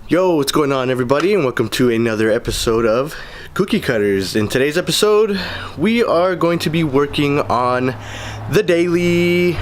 Yo, what's going on everybody, and welcome to another episode of Kouki Cutters. In today's episode, we are going to be working on the daily.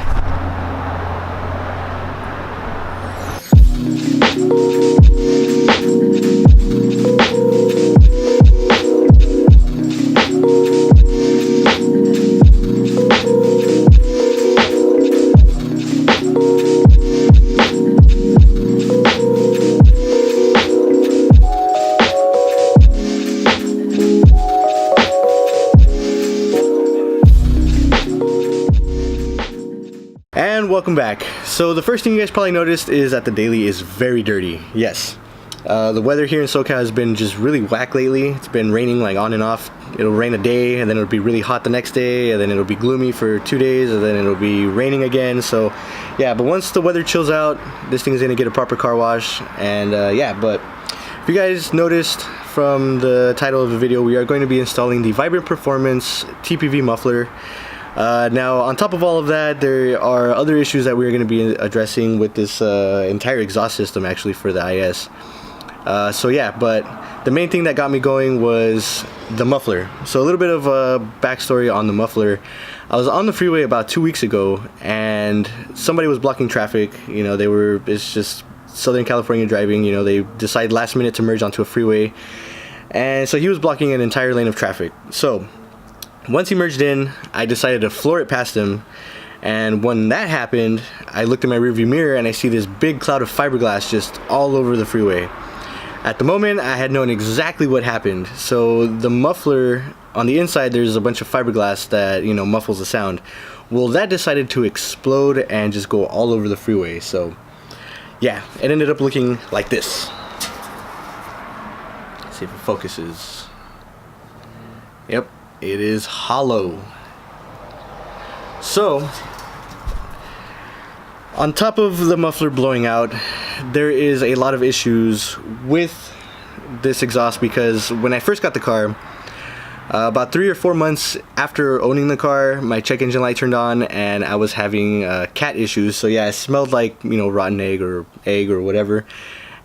And welcome back. So the first thing you guys probably noticed is that the daily is very dirty. Yes, the weather here in SoCal has been just really whack lately. It's been raining like on and off. It'll rain a day and then it'll be really hot the next day, and then it'll be gloomy for 2 days, and then it'll be raining again. So yeah, but once the weather chills out, this thing is gonna get a proper car wash. And yeah, but if you guys noticed from the title of the video, we are going to be installing the Vibrant Performance TPV Muffler. Now, on top of all of that, there are other issues that we're going to be addressing with this entire exhaust system, actually, for the IS. So yeah, but the main thing that got me going was the muffler. So a little bit of a backstory on the muffler. I was on the freeway about 2 weeks ago, and somebody was blocking traffic. You know, it's just Southern California driving. You know, they decided last minute to merge onto a freeway, and so he was blocking an entire lane of traffic. So once he merged in, I decided to floor it past him, and when that happened, I looked in my rearview mirror and I see this big cloud of fiberglass just all over the freeway. At the moment, I had known exactly what happened. So the muffler, on the inside, there's a bunch of fiberglass that, you know, muffles the sound. Well, that decided to explode and just go all over the freeway. So yeah, it ended up looking like this. Let's see if it focuses. Yep. It is hollow. So, on top of the muffler blowing out, there is a lot of issues with this exhaust, because when I first got the car, about 3 or 4 months after owning the car, my check engine light turned on and I was having cat issues. So yeah, it smelled like, you know, rotten egg or whatever.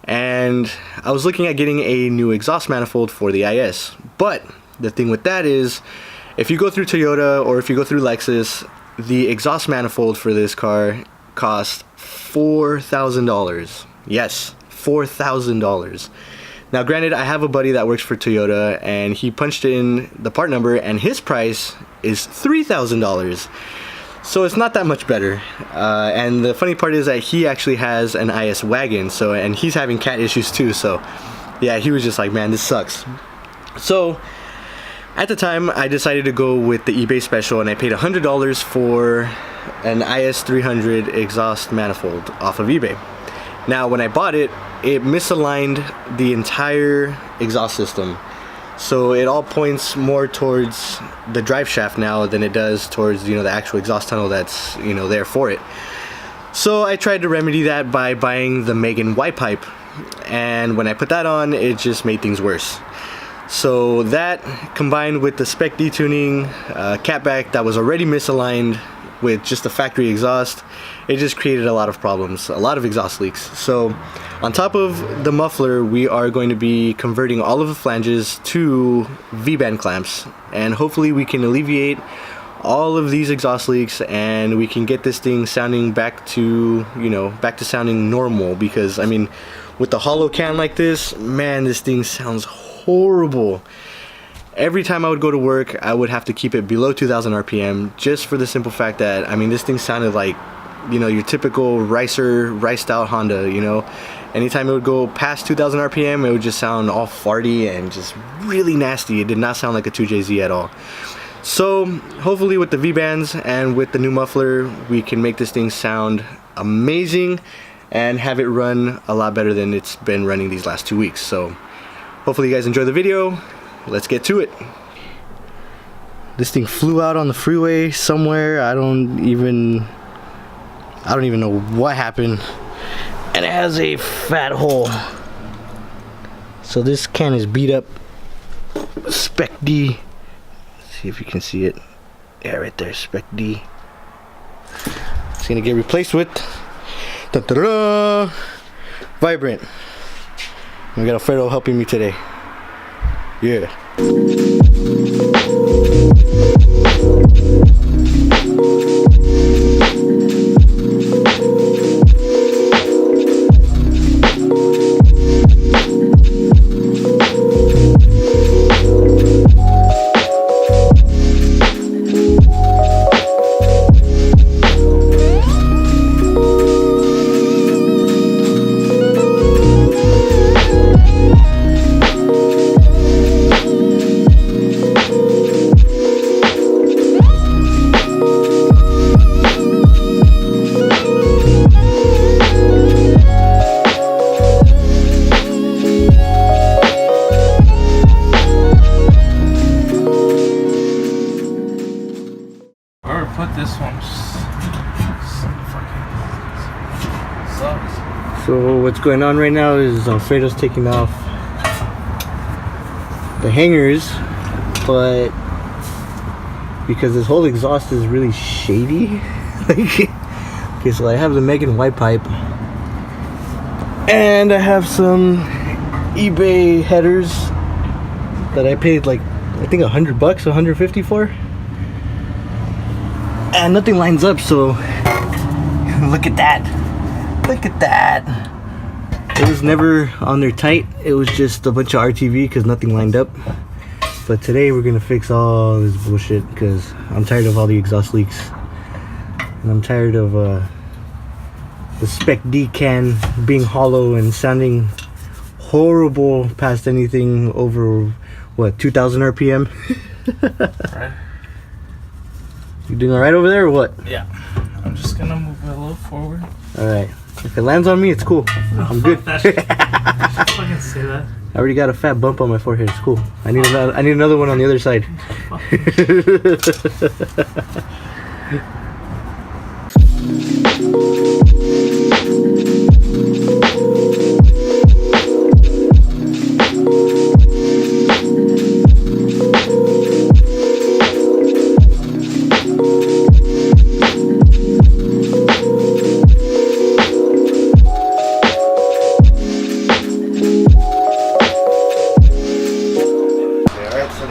And I was looking at getting a new exhaust manifold for the IS. But the thing with that is, if you go through Toyota or if you go through Lexus, the exhaust manifold for this car costs $4,000. Yes, $4,000. Now granted, I have a buddy that works for Toyota, and he punched in the part number and his price is $3,000. So it's not that much better. And the funny part is that he actually has an IS wagon, and he's having cat issues too. So yeah, he was just like, man, this sucks. So at the time, I decided to go with the eBay special, and I paid $100 for an IS300 exhaust manifold off of eBay. Now, when I bought it, it misaligned the entire exhaust system. So it all points more towards the drive shaft now than it does towards, you know, the actual exhaust tunnel that's, you know, there for it. So I tried to remedy that by buying the Megan Y pipe, and when I put that on, it just made things worse. So that, combined with the Spec D Tuning catback that was already misaligned with just the factory exhaust, it just created a lot of problems, a lot of exhaust leaks. So on top of the muffler, we are going to be converting all of the flanges to V-band clamps, and hopefully we can alleviate all of these exhaust leaks and we can get this thing sounding back to, you know, back to sounding normal. Because I mean, with the hollow can like this, man, this thing sounds horrible. Every time I would go to work, I would have to keep it below 2,000 RPM, just for the simple fact that, I mean, this thing sounded like, you know, your typical riced out Honda, you know. Anytime it would go past 2,000 RPM, it would just sound all farty and just really nasty. It did not sound like a 2JZ at all. So hopefully with the V-bands and with the new muffler, we can make this thing sound amazing and have it run a lot better than it's been running these last 2 weeks. So hopefully you guys enjoy the video. Let's get to it. This thing flew out on the freeway somewhere. I don't even know what happened. And it has a fat hole. So this can is beat up. Spec D. Let's see if you can see it. Yeah, right there, Spec D. It's gonna get replaced with Vibrant. We got Alfredo helping me today. Yeah. So what's going on right now is Alfredo's taking off the hangers, but because this whole exhaust is really shady, okay, so I have the Megan white pipe, and I have some eBay headers that I paid like I think $100, 150 for, and nothing lines up. So look at that. Look at that. It was never on there tight. It was just a bunch of RTV because nothing lined up. But today we're gonna fix all this bullshit because I'm tired of all the exhaust leaks. And I'm tired of the Spec D can being hollow and sounding horrible past anything over, what, 2,000 RPM? Right. You doing alright over there or what? Yeah. I'm just gonna move it a little forward. Alright. If it lands on me, it's cool. I'm good. Fucking say that. I already got a fat bump on my forehead. It's cool. I need another one on the other side.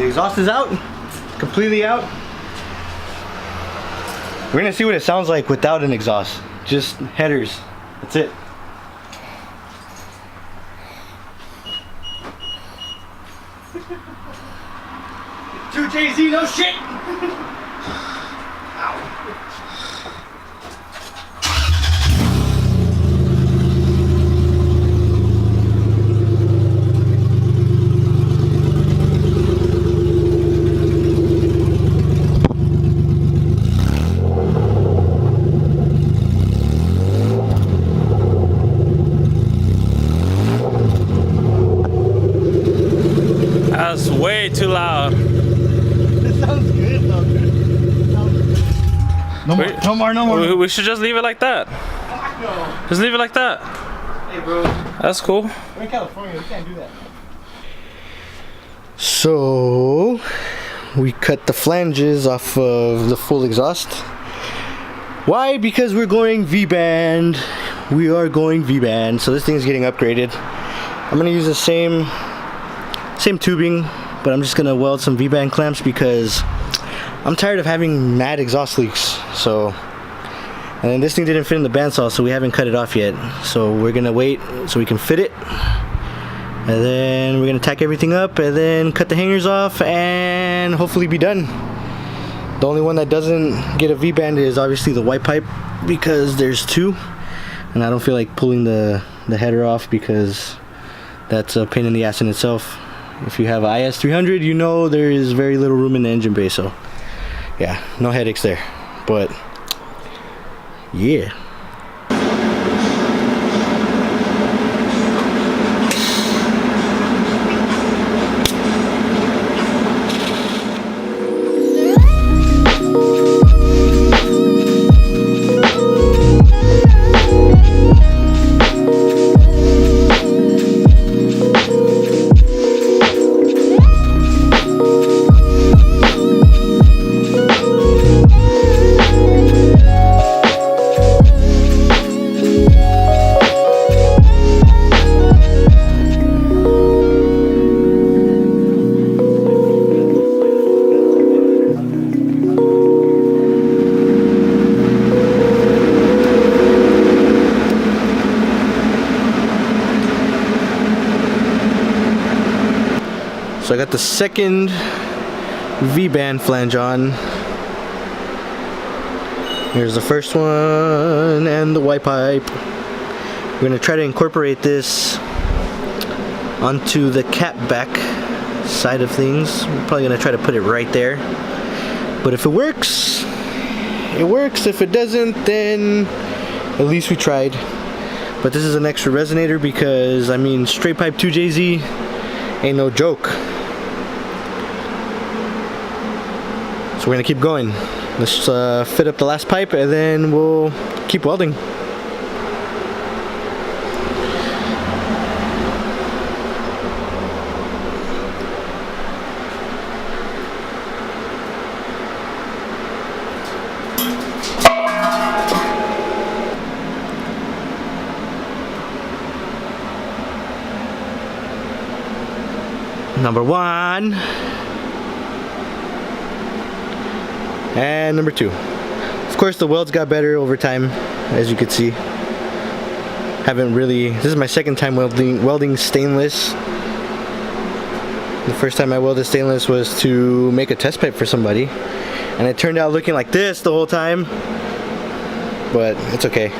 Exhaust is out, completely out. We're gonna see what it sounds like without an exhaust, just headers. That's it. Two Jay-Z, no shit. That's way too loud. It sounds good though, dude. No more. We should just leave it like that. Fuck no. Just leave it like that. Hey bro. That's cool. We're in California, we can't do that. So we cut the flanges off of the full exhaust. Why? Because we're going V-band. We are going V-band. So this thing is getting upgraded. I'm gonna use the same tubing, but I'm just gonna weld some V-band clamps because I'm tired of having mad exhaust leaks. So, and then this thing didn't fit in the bandsaw, so we haven't cut it off yet. So we're gonna wait so we can fit it, and then we're gonna tack everything up and then cut the hangers off and hopefully be done. The only one that doesn't get a V-band is obviously the white pipe because there's two, and I don't feel like pulling the header off because that's a pain in the ass in itself. If you have an IS300, you know there is very little room in the engine bay, so yeah, no headaches there. But yeah. So I got the second V-band flange on. Here's the first one and the Y pipe. We're gonna try to incorporate this onto the cap back side of things. We're probably gonna try to put it right there. But if it works, it works. If it doesn't, then at least we tried. But this is an extra resonator because, I mean, straight pipe 2JZ ain't no joke. So we're gonna keep going. Let's fit up the last pipe and then we'll keep welding. Number 1 and number 2. Of course, the welds got better over time, as you could see. This is my second time welding stainless. The first time I welded stainless was to make a test pipe for somebody, and it turned out looking like this the whole time. But it's okay.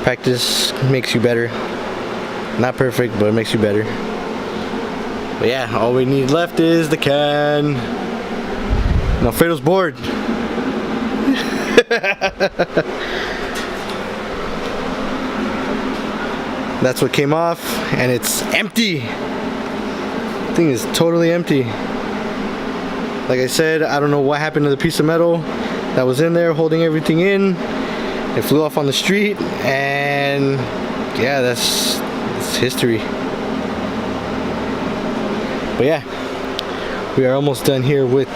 Practice makes you better. Not perfect, but it makes you better. But yeah, all we need left is the can. And Alfredo's bored. That's what came off, and it's empty. The thing is totally empty. Like I said, I don't know what happened to the piece of metal that was in there holding everything in. It flew off on the street, and yeah, that's history. But yeah, we are almost done here with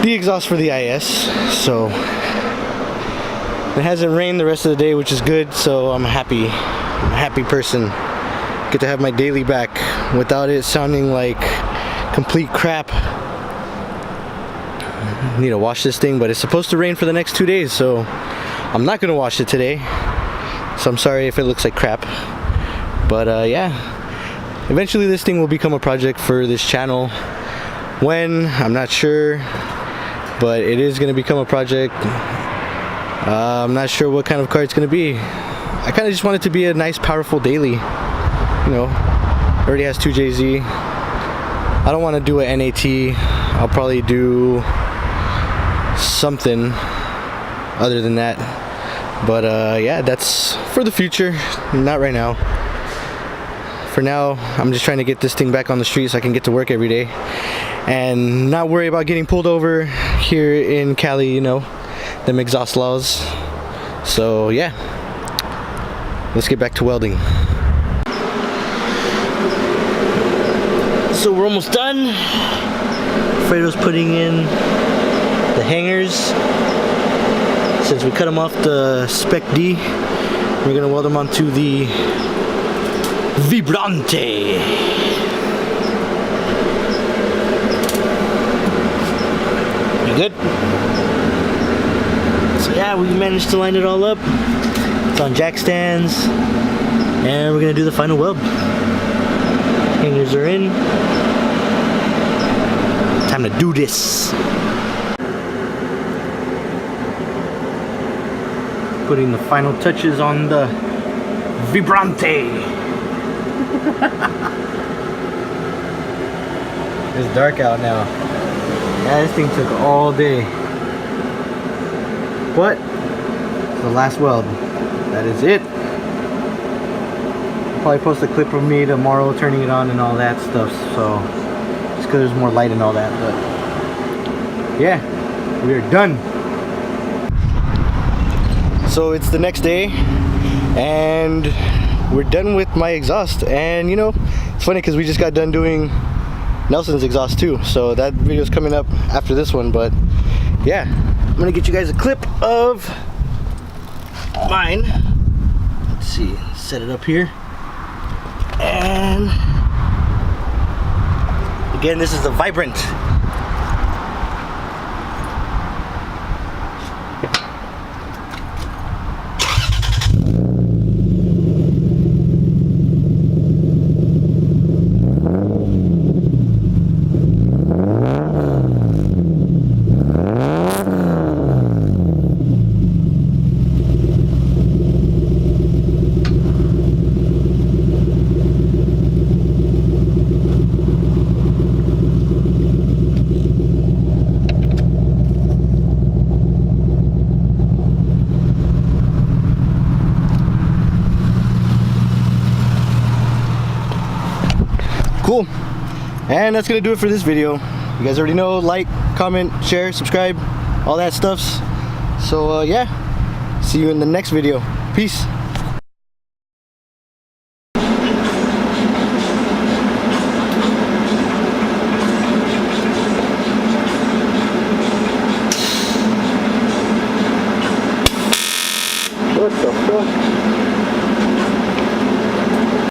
the exhaust for the IS. So it hasn't rained the rest of the day, which is good, so I'm happy. I'm a happy person. Get to have my daily back without it sounding like complete crap. I need to wash this thing, but it's supposed to rain for the next 2 days, so I'm not gonna wash it today. So I'm sorry if it looks like crap. But yeah, eventually this thing will become a project for this channel. When, I'm not sure, but it is gonna become a project. I'm not sure what kind of car it's gonna be. I kind of just want it to be a nice, powerful daily. You know, already has 2JZ. I don't want to do an NAT. I'll probably do something other than that. But yeah, that's for the future, not right now. For now, I'm just trying to get this thing back on the street so I can get to work every day and not worry about getting pulled over here in Cali, you know, them exhaust laws. So yeah, let's get back to welding. So we're almost done. Alfredo's putting in the hangers. Since we cut them off the Spec D, we're gonna weld them onto the Vibrante. You good? So yeah, we managed to line it all up. It's on jack stands, and we're gonna do the final weld. Hangers are in. Time to do this. Putting the final touches on the Vibrante. It's dark out now. Yeah, this thing took all day. But the last weld. That is it. I'll probably post a clip of me tomorrow turning it on and all that stuff. So just because there's more light and all that. But yeah, we are done. So it's the next day and we're done with my exhaust. And you know, it's funny because we just got done doing Nelson's exhaust too, so that video is coming up after this one. But yeah, I'm gonna get you guys a clip of mine. Let's see, set it up here. And again, this is the Vibrant. Cool. And that's gonna do it for this video. You guys already know, like, comment, share, subscribe, all that stuffs. So yeah, see you in the next video. Peace. What the fuck?